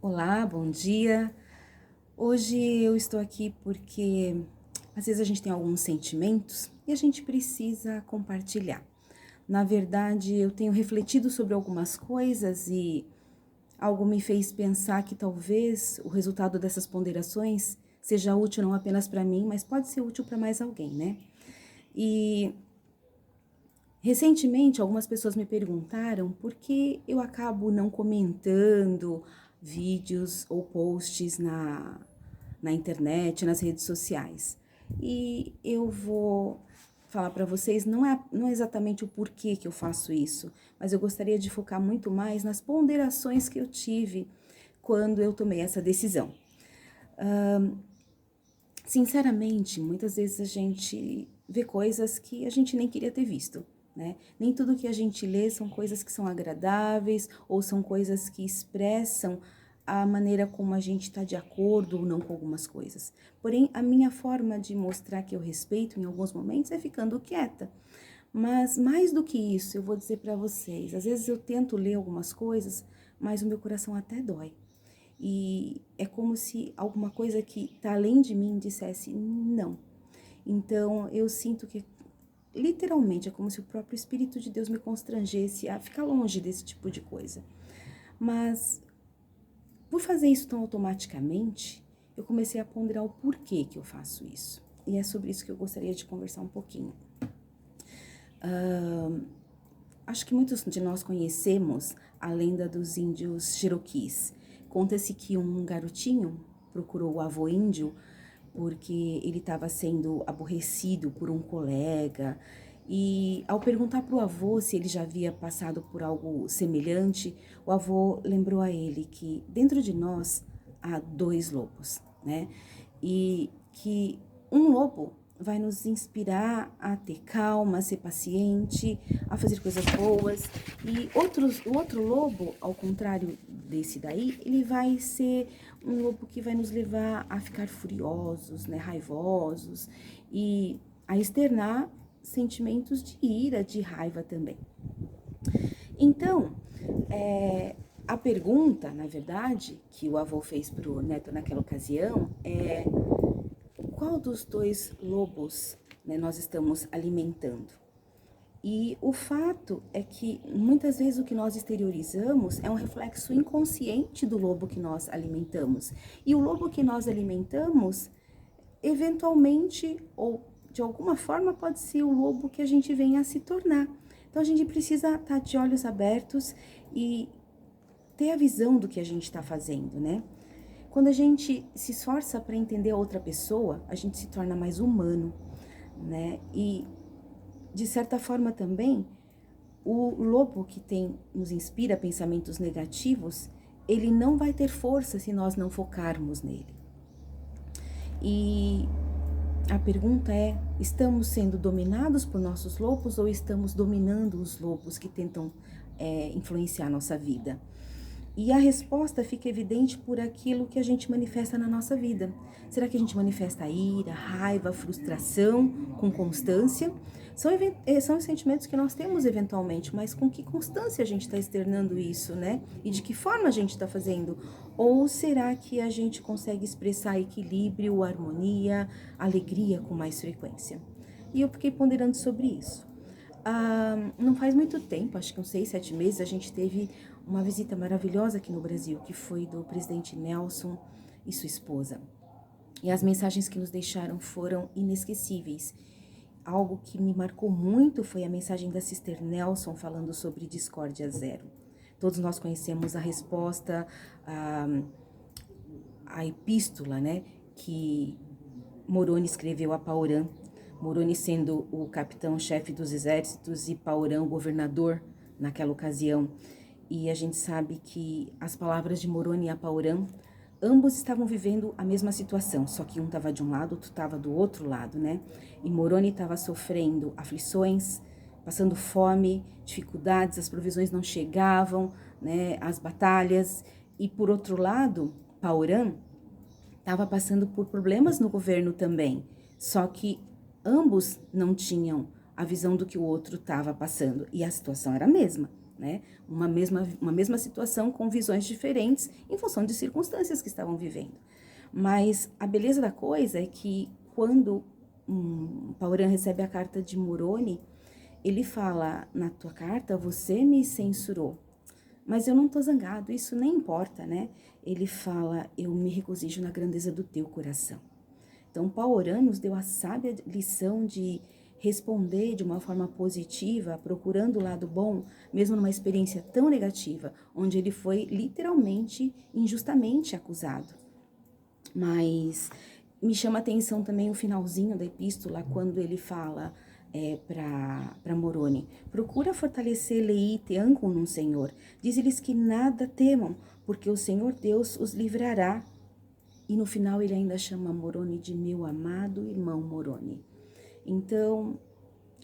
Olá, bom dia. Hoje eu estou aqui porque às vezes a gente tem alguns sentimentos e a gente precisa compartilhar. Na verdade, eu tenho refletido sobre algumas coisas e algo me fez pensar que talvez o resultado dessas ponderações seja útil não apenas para mim, mas pode ser útil para mais alguém, né? E recentemente, algumas pessoas me perguntaram por que eu acabo não comentando vídeos ou posts na internet, nas redes sociais. E eu vou falar para vocês, não é exatamente o porquê que eu faço isso, mas eu gostaria de focar muito mais nas ponderações que eu tive quando eu tomei essa decisão. Sinceramente, muitas vezes a gente vê coisas que a gente nem queria ter visto, né? Nem tudo que a gente lê são coisas que são agradáveis ou são coisas que expressam a maneira como a gente está de acordo ou não com algumas coisas. Porém, a minha forma de mostrar que eu respeito em alguns momentos é ficando quieta. Mas mais do que isso, eu vou dizer para vocês, às vezes eu tento ler algumas coisas, mas o meu coração até dói. E é como se alguma coisa que está além de mim dissesse não. Então eu sinto que literalmente é como se o próprio Espírito de Deus me constrangesse a ficar longe desse tipo de coisa. Mas por fazer isso tão automaticamente, eu comecei a ponderar o porquê que eu faço isso. E é sobre isso que eu gostaria de conversar um pouquinho. Acho que muitos de nós conhecemos a lenda dos índios Cherokees. Conta-se que um garotinho procurou o avô índio porque ele estava sendo aborrecido por um colega e ao perguntar para o avô se ele já havia passado por algo semelhante, o avô lembrou a ele que dentro de nós há dois lobos, né? E que um lobo vai nos inspirar a ter calma, a ser paciente, a fazer coisas boas. E o outro lobo, ao contrário desse daí, ele vai ser um lobo que vai nos levar a ficar furiosos, né, raivosos e a externar sentimentos de ira, de raiva também. Então, a pergunta, na verdade, que o avô fez para o neto naquela ocasião é: qual dos dois lobos, né, nós estamos alimentando? E o fato é que muitas vezes o que nós exteriorizamos é um reflexo inconsciente do lobo que nós alimentamos. E o lobo que nós alimentamos, eventualmente ou de alguma forma, pode ser o lobo que a gente venha a se tornar. Então a gente precisa estar de olhos abertos e ter a visão do que a gente está fazendo, né? Quando a gente se esforça para entender a outra pessoa, a gente se torna mais humano, né? E, de certa forma também, o lobo que nos inspira pensamentos negativos, ele não vai ter força se nós não focarmos nele. E a pergunta é: estamos sendo dominados por nossos lobos ou estamos dominando os lobos que tentam influenciar a nossa vida? E a resposta fica evidente por aquilo que a gente manifesta na nossa vida. Será que a gente manifesta ira, raiva, frustração com constância? São os sentimentos que nós temos eventualmente, mas com que constância a gente está externando isso, né? E de que forma a gente está fazendo? Ou será que a gente consegue expressar equilíbrio, harmonia, alegria com mais frequência? E eu fiquei ponderando sobre isso. Não faz muito tempo, acho que uns 6, 7 meses, a gente teve uma visita maravilhosa aqui no Brasil, que foi do presidente Nelson e sua esposa. E as mensagens que nos deixaram foram inesquecíveis. Algo que me marcou muito foi a mensagem da Sister Nelson falando sobre discórdia zero. Todos nós conhecemos a resposta, a epístola, né, que Moroni escreveu a Paurã. Moroni sendo o capitão-chefe dos exércitos e Paurã o governador naquela ocasião. E a gente sabe que as palavras de Moroni e a Paurã, ambos estavam vivendo a mesma situação, só que um estava de um lado, outro estava do outro lado, né? E Moroni estava sofrendo aflições, passando fome, dificuldades, as provisões não chegavam, né? As batalhas. E por outro lado, Paurã estava passando por problemas no governo também, só que ambos não tinham a visão do que o outro estava passando e a situação era a mesma, né? Uma mesma situação com visões diferentes em função de circunstâncias que estavam vivendo. Mas a beleza da coisa é que quando Paoran recebe a carta de Moroni, ele fala, na tua carta você me censurou, mas eu não tô zangado, isso nem importa, né? Ele fala, eu me regozijo na grandeza do teu coração. Então, Paoran nos deu a sábia lição de responder de uma forma positiva, procurando o lado bom, mesmo numa experiência tão negativa, onde ele foi literalmente, injustamente acusado. Mas me chama a atenção também o finalzinho da epístola, quando ele fala para Moroni, procura fortalecer Leite e Ancon no Senhor, diz-lhes que nada temam, porque o Senhor Deus os livrará. E no final ele ainda chama Moroni de meu amado irmão Moroni. Então,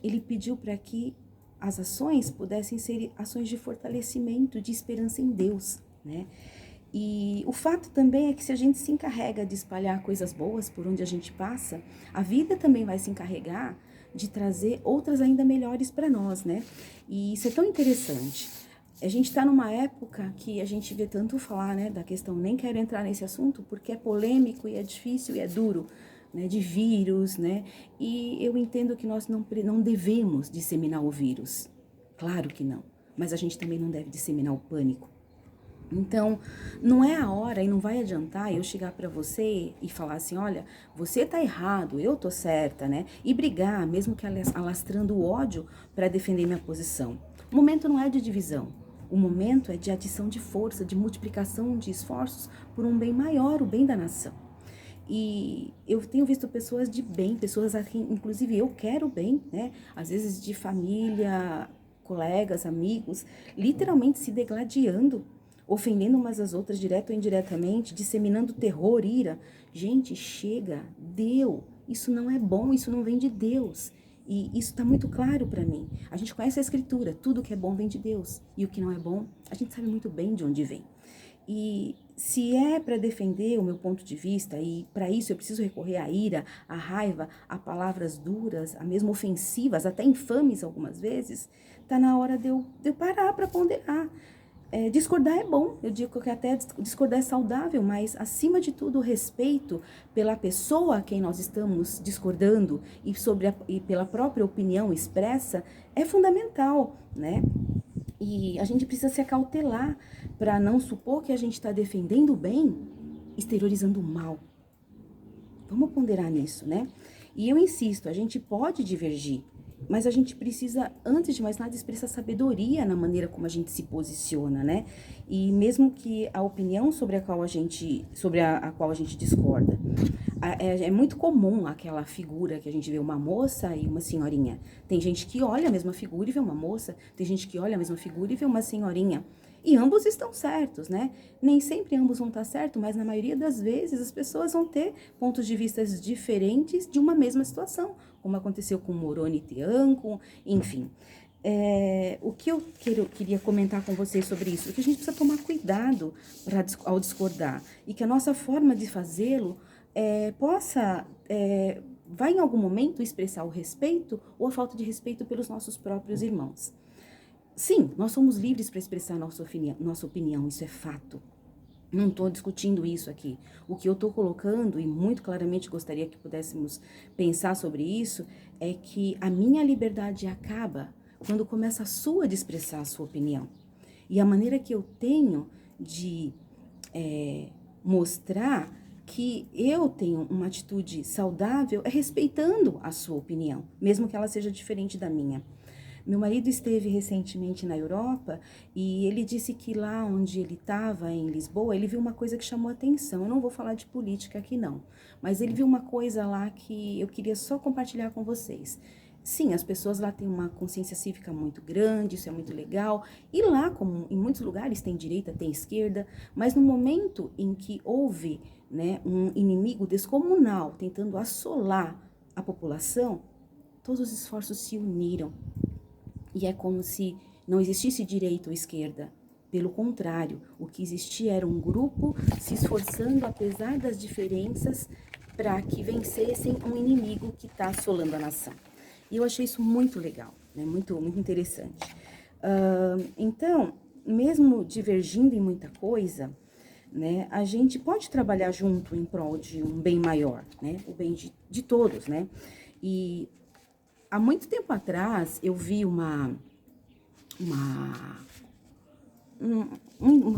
ele pediu para que as ações pudessem ser ações de fortalecimento, de esperança em Deus, né? E o fato também é que se a gente se encarrega de espalhar coisas boas por onde a gente passa, a vida também vai se encarregar de trazer outras ainda melhores para nós, né? E isso é tão interessante. A gente está numa época que a gente vê tanto falar, né, da questão, nem quero entrar nesse assunto porque é polêmico e é difícil e é duro, né, de vírus, né? E eu entendo que nós não devemos disseminar o vírus, claro que não, mas a gente também não deve disseminar o pânico. Então, não é a hora e não vai adiantar eu chegar para você e falar assim, olha, você tá errado, eu tô certa, né? E brigar, mesmo que alastrando o ódio para defender minha posição. O momento não é de divisão, o momento é de adição de força, de multiplicação de esforços por um bem maior, o bem da nação. E eu tenho visto pessoas de bem, pessoas a quem, inclusive, eu quero bem, né? Às vezes de família, colegas, amigos, literalmente se degladiando, ofendendo umas às outras, direto ou indiretamente, disseminando terror, ira. Gente, chega, deu. Isso não é bom, isso não vem de Deus. E isso está muito claro para mim. A gente conhece a Escritura, tudo que é bom vem de Deus. E o que não é bom, a gente sabe muito bem de onde vem. E se é para defender o meu ponto de vista, e para isso eu preciso recorrer à ira, à raiva, a palavras duras, a mesmo ofensivas, até infames algumas vezes, tá na hora de eu parar para ponderar. Discordar é bom, eu digo que até discordar é saudável, mas acima de tudo o respeito pela pessoa a quem nós estamos discordando e pela própria opinião expressa é fundamental, né? E a gente precisa se acautelar para não supor que a gente está defendendo o bem, exteriorizando o mal. Vamos ponderar nisso, né? E eu insisto, a gente pode divergir, mas a gente precisa, antes de mais nada, expressar sabedoria na maneira como a gente se posiciona, né? E mesmo que a opinião sobre a qual a gente discorda, é muito comum aquela figura que a gente vê uma moça e uma senhorinha. Tem gente que olha a mesma figura e vê uma moça, tem gente que olha a mesma figura e vê uma senhorinha. E ambos estão certos, né? Nem sempre ambos vão estar certos, mas na maioria das vezes as pessoas vão ter pontos de vista diferentes de uma mesma situação, como aconteceu com Moroni e Ancon, enfim. O que eu queria comentar com vocês sobre isso é que a gente precisa tomar cuidado ao discordar e que a nossa forma de fazê-lo vai em algum momento expressar o respeito ou a falta de respeito pelos nossos próprios irmãos. Sim, nós somos livres para expressar nossa opinião, isso é fato. Não estou discutindo isso aqui. O que eu estou colocando, e muito claramente gostaria que pudéssemos pensar sobre isso, é que a minha liberdade acaba quando começa a sua de expressar a sua opinião. E a maneira que eu tenho de mostrar que eu tenho uma atitude saudável é respeitando a sua opinião, mesmo que ela seja diferente da minha. Meu marido esteve recentemente na Europa e ele disse que lá onde ele estava, em Lisboa, ele viu uma coisa que chamou a atenção. Eu não vou falar de política aqui não, mas ele viu uma coisa lá que eu queria só compartilhar com vocês. Sim, as pessoas lá têm uma consciência cívica muito grande, isso é muito legal. E lá, como em muitos lugares, tem direita, tem esquerda, mas no momento em que houve, né, um inimigo descomunal tentando assolar a população, todos os esforços se uniram. E é como se não existisse direita ou esquerda. Pelo contrário, o que existia era um grupo se esforçando, apesar das diferenças, para que vencessem um inimigo que está assolando a nação. E eu achei isso muito legal, né? Muito, muito interessante. Então, mesmo divergindo em muita coisa, né, a gente pode trabalhar junto em prol de um bem maior, né, o bem de todos, né. E há muito tempo atrás eu vi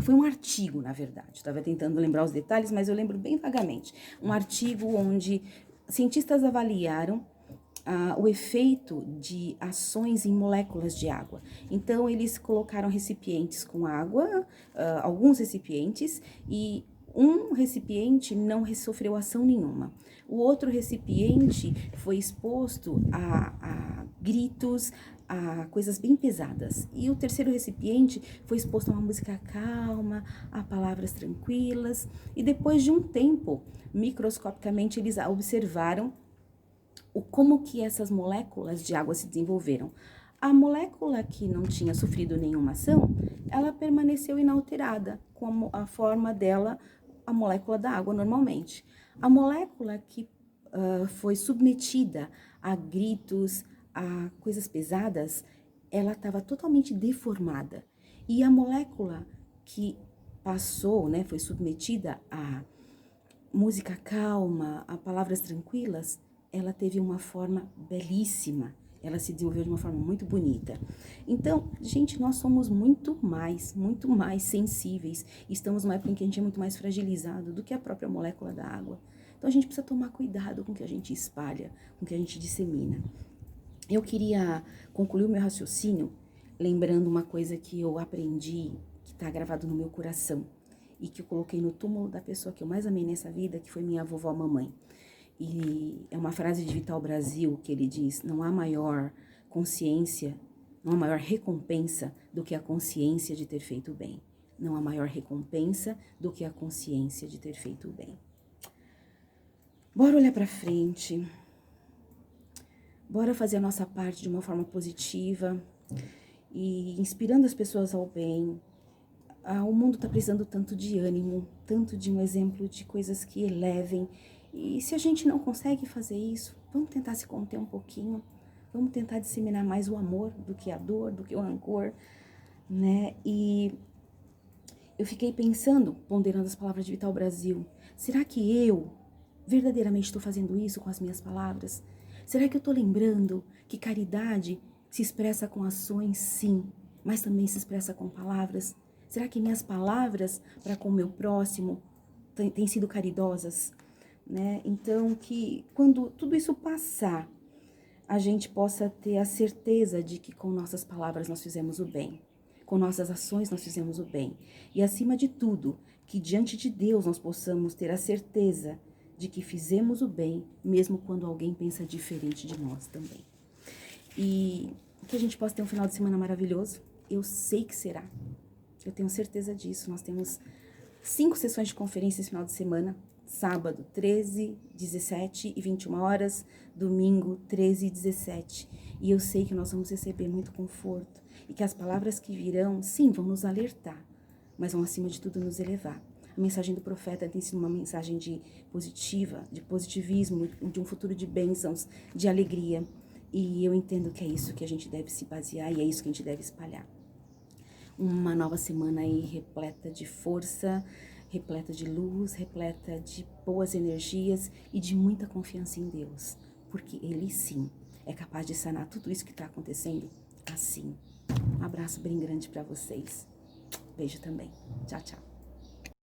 foi um artigo, na verdade. Estava tentando lembrar os detalhes, mas eu lembro bem vagamente. Um artigo onde cientistas avaliaram o efeito de ações em moléculas de água. Então, eles colocaram recipientes com água, alguns recipientes, e um recipiente não sofreu ação nenhuma. O outro recipiente foi exposto a gritos, a coisas bem pesadas. E o terceiro recipiente foi exposto a uma música calma, a palavras tranquilas. E depois de um tempo, microscopicamente, eles observaram como que essas moléculas de água se desenvolveram. A molécula que não tinha sofrido nenhuma ação, ela permaneceu inalterada, como a forma dela, a molécula da água normalmente. A molécula que foi submetida a gritos, a coisas pesadas, ela estava totalmente deformada. E a molécula que passou, né, foi submetida a música calma, a palavras tranquilas, ela teve uma forma belíssima. Ela se desenvolveu de uma forma muito bonita. Então, gente, nós somos muito mais sensíveis. Estamos numa época em que a gente é muito mais fragilizado do que a própria molécula da água. Então, a gente precisa tomar cuidado com o que a gente espalha, com o que a gente dissemina. Eu queria concluir o meu raciocínio lembrando uma coisa que eu aprendi, que está gravado no meu coração e que eu coloquei no túmulo da pessoa que eu mais amei nessa vida, que foi minha vovó mamãe. E é uma frase de Vital Brasil que ele diz: não há maior consciência, não há maior recompensa do que a consciência de ter feito o bem. Não há maior recompensa do que a consciência de ter feito o bem. Bora olhar pra frente. Bora fazer a nossa parte de uma forma positiva e inspirando as pessoas ao bem. O mundo está precisando tanto de ânimo, tanto de um exemplo de coisas que elevem. E se a gente não consegue fazer isso, vamos tentar se conter um pouquinho. Vamos tentar disseminar mais o amor do que a dor, do que o rancor, né? E eu fiquei pensando, ponderando as palavras de Vital Brasil, será que eu verdadeiramente estou fazendo isso com as minhas palavras? Será que eu estou lembrando que caridade se expressa com ações, sim, mas também se expressa com palavras? Será que minhas palavras para com o meu próximo têm sido caridosas? Né? Então, que quando tudo isso passar, a gente possa ter a certeza de que com nossas palavras nós fizemos o bem. Com nossas ações nós fizemos o bem. E acima de tudo, que diante de Deus nós possamos ter a certeza de que fizemos o bem, mesmo quando alguém pensa diferente de nós também. E que a gente possa ter um final de semana maravilhoso. Eu sei que será. Eu tenho certeza disso. Nós temos 5 sessões de conferência esse final de semana. Sábado, 13, 17 e 21 horas. Domingo, 13 e 17. E eu sei que nós vamos receber muito conforto. E que as palavras que virão, sim, vão nos alertar, mas vão, acima de tudo, nos elevar. A mensagem do profeta tem sido uma mensagem de positivismo, de um futuro de bênçãos, de alegria. E eu entendo que é isso que a gente deve se basear e é isso que a gente deve espalhar. Uma nova semana aí repleta de força, repleta de luz, repleta de boas energias e de muita confiança em Deus. Porque Ele sim é capaz de sanar tudo isso que está acontecendo assim. Um abraço bem grande para vocês. Beijo também. Tchau, tchau.